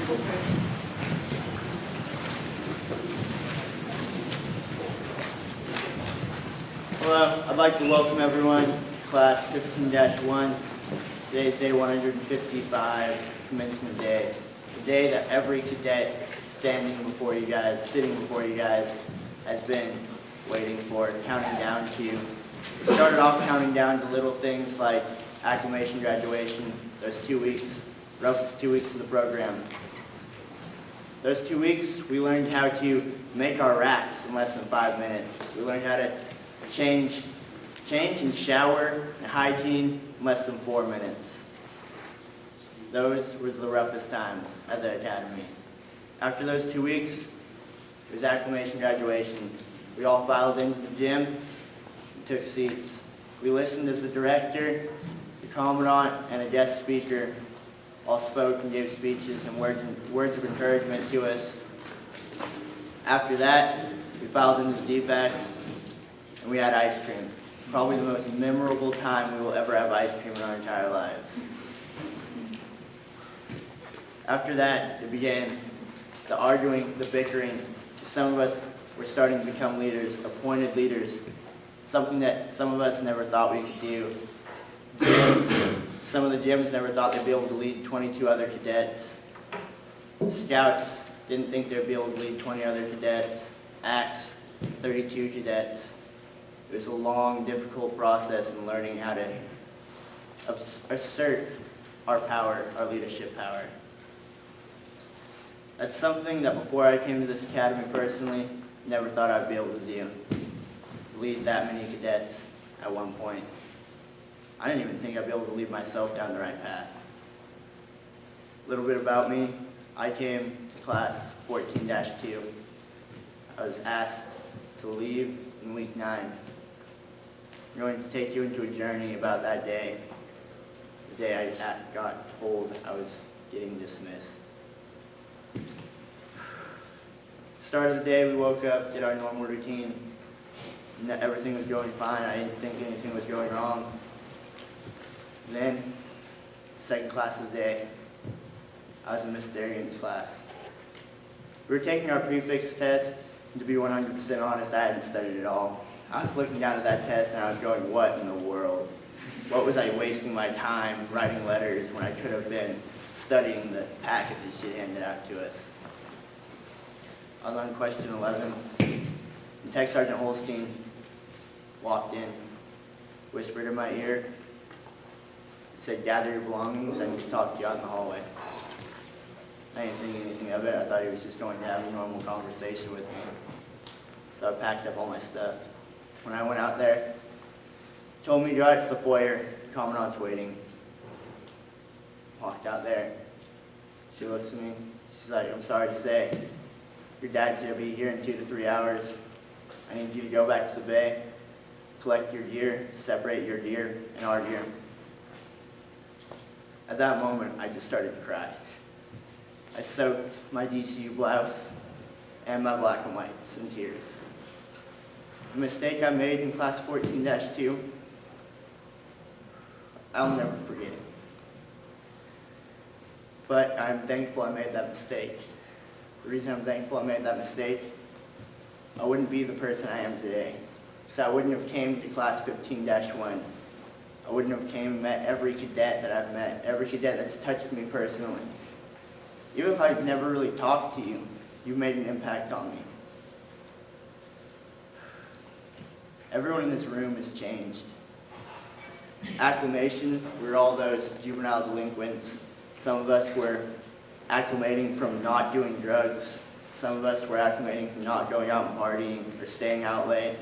Hello, I'd like to welcome everyone to class 15-1. Today is day 155, commencement day. The day that every cadet standing before you guys, sitting before you guys, has been waiting for, counting down to. We started off counting down to little things like acclimation, graduation, those 2 weeks, roughest 2 weeks of the program. Those 2 weeks, we learned how to make our racks in less than 5 minutes. We learned how to change and shower and hygiene in less than 4 minutes. Those were the roughest times at the academy. After those 2 weeks, it was acclimation, graduation. We all filed into the gym and took seats. We listened as the director, the commandant, and a guest speaker all spoke and gave speeches and words of encouragement to us. After that, we filed into the DFAC, and we had ice cream. Probably the most memorable time we will ever have ice cream in our entire lives. After that, it began the arguing, the bickering. Some of us were starting to become leaders, appointed leaders, something that some of us never thought we could do. Some of the gyms never thought they'd be able to lead 22 other cadets. Scouts didn't think they'd be able to lead 20 other cadets. ACTS, 32 cadets. It was a long, difficult process in learning how to assert our power, our leadership power. That's something that before I came to this academy personally, never thought I'd be able to do. To lead that many cadets at one point. I didn't even think I'd be able to lead myself down the right path. A little bit about me. I came to class 14-2. I was asked to leave in week 9. I'm going to take you into a journey about that day. The day I got told I was getting dismissed. Start of the day, we woke up, did our normal routine. Everything was going fine. I didn't think anything was going wrong. And then, second class of the day, I was in Miss Darian's class. We were taking our prefix test, and to be 100% honest, I hadn't studied at all. I was looking down at that test and I was going, what in the world? What was I wasting my time writing letters when I could have been studying the packet that she handed out to us? I was on question 11, and Tech Sergeant Holstein walked in, whispered in my ear, said, gather your belongings, I need to talk to you out in the hallway. I didn't think anything of it. I thought he was just going to have a normal conversation with me. So I packed up all my stuff. When I went out there, he told me to go out to the foyer, the commandant's waiting. Walked out there. She looks at me, she's like, I'm sorry to say, your dad's gonna be here in 2 to 3 hours. I need you to go back to the bay, collect your gear, separate your gear and our gear. At that moment, I just started to cry. I soaked my DCU blouse and my black and whites in tears. The mistake I made in class 14-2, I'll never forget it. But I'm thankful I made that mistake. The reason I'm thankful I made that mistake, I wouldn't be the person I am today. So I wouldn't have came to class 15-1. I wouldn't have came and met every cadet that I've met, every cadet that's touched me personally. Even if I've never really talked to you, you've made an impact on me. Everyone in this room has changed. Acclimation, we're all those juvenile delinquents. Some of us were acclimating from not doing drugs. Some of us were acclimating from not going out and partying or staying out late.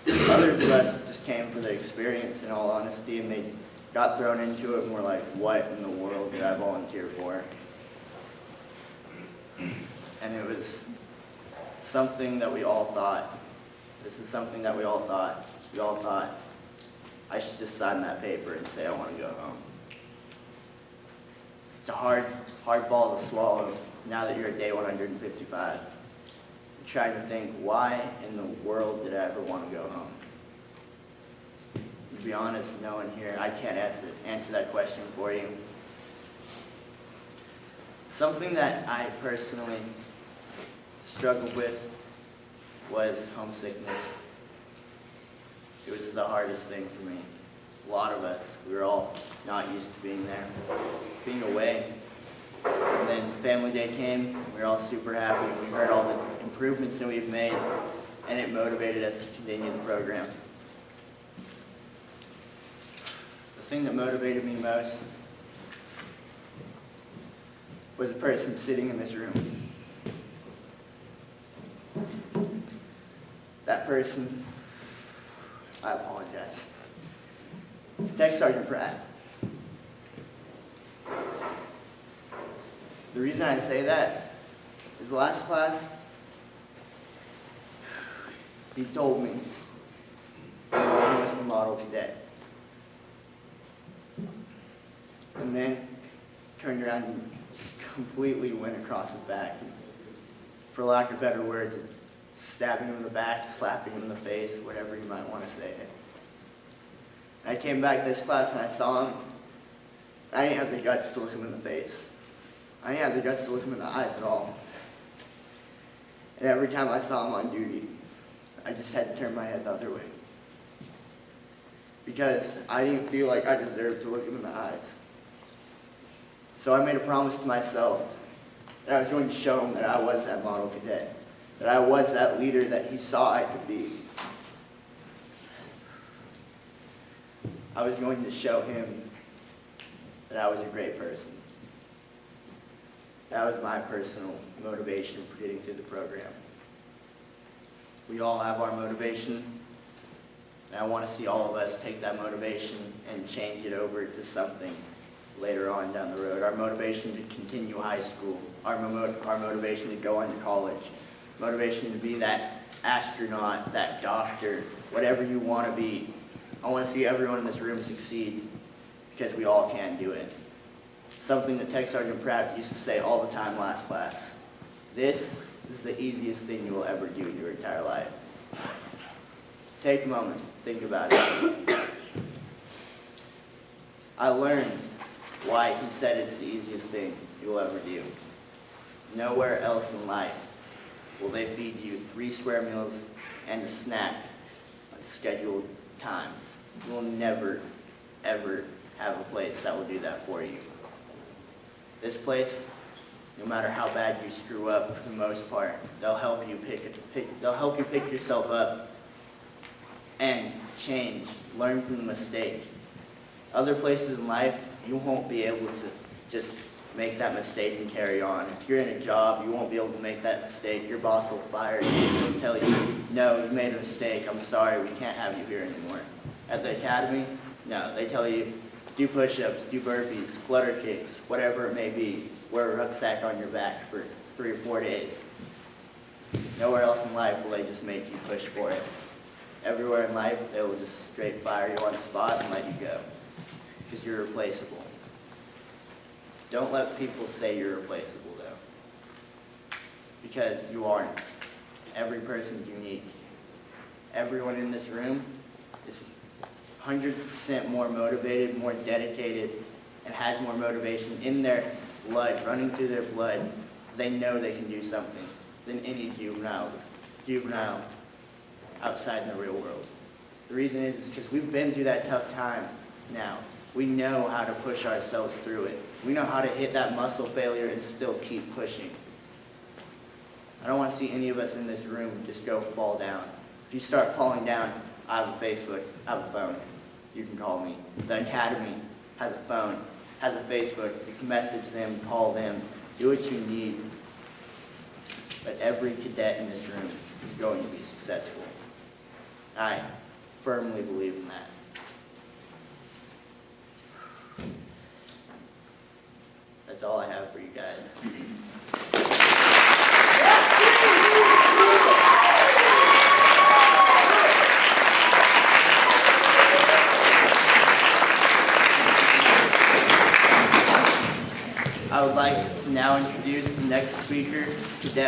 Others of us just came for the experience, in all honesty, and they got thrown into it and were like, what in the world did I volunteer for? And it was something that we all thought. This is something that we all thought. We all thought, I should just sign that paper and say I want to go home. It's a hard ball to swallow now that you're at day 155. You're trying to think, why in the world did I ever want to go home? To be honest, no one here, I can't answer that question for you. Something that I personally struggled with was homesickness. It was the hardest thing for me. A lot of us, we were all not used to being there, being away. And then Family Day came, we were all super happy. We heard all the improvements that we've made, and it motivated us to continue the program. The thing that motivated me most was a person sitting in this room. That person, I apologize. It's Tech Sergeant Pratt. The reason I say that is last class, he told me he was the model cadet. And then turned around and just completely went across his back. For lack of better words, stabbing him in the back, slapping him in the face, whatever you might want to say. I came back to this class and I saw him. I didn't have the guts to look him in the face. I didn't have the guts to look him in the eyes at all. And every time I saw him on duty, I just had to turn my head the other way. Because I didn't feel like I deserved to look him in the eyes. So I made a promise to myself that I was going to show him that I was that model cadet, that I was that leader that he saw I could be. I was going to show him that I was a great person. That was my personal motivation for getting through the program. We all have our motivation, and I want to see all of us take that motivation and change it over to something later on down the road. Our motivation to continue high school, our motivation to go on to college, motivation to be that astronaut, that doctor, whatever you want to be. I want to see everyone in this room succeed because we all can do it. Something that Tech Sergeant Pratt used to say all the time last class. This is the easiest thing you will ever do in your entire life. Take a moment, think about it. I learned why he said it's the easiest thing you will ever do. Nowhere else in life will they feed you 3 square meals and a snack on scheduled times. You will never, ever have a place that will do that for you. This place, no matter how bad you screw up, for the most part, they'll help you pick yourself up and change, learn from the mistake. Other places in life, you won't be able to just make that mistake and carry on. If you're in a job, you won't be able to make that mistake. Your boss will fire you and tell you, no, you made a mistake, I'm sorry, we can't have you here anymore. At the academy, no, they tell you, do push-ups, do burpees, flutter kicks, whatever it may be. Wear a rucksack on your back for 3 or 4 days. Nowhere else in life will they just make you push for it. Everywhere in life, they will just straight fire you on the spot and let you go. Because you're replaceable. Don't let people say you're replaceable, though. Because you aren't. Every person's unique. Everyone in this room is 100% more motivated, more dedicated, and has more motivation in their blood, running through their blood. They know they can do something than any juvenile outside in the real world. The reason is because we've been through that tough time now. We know how to push ourselves through it. We know how to hit that muscle failure and still keep pushing. I don't want to see any of us in this room just go fall down. If you start falling down, I have a Facebook, I have a phone. You can call me. The academy has a phone, has a Facebook. You can message them, call them, do what you need. But every cadet in this room is going to be successful. I firmly believe in that. That's all I have for you guys. I would like to now introduce the next speaker, Cadet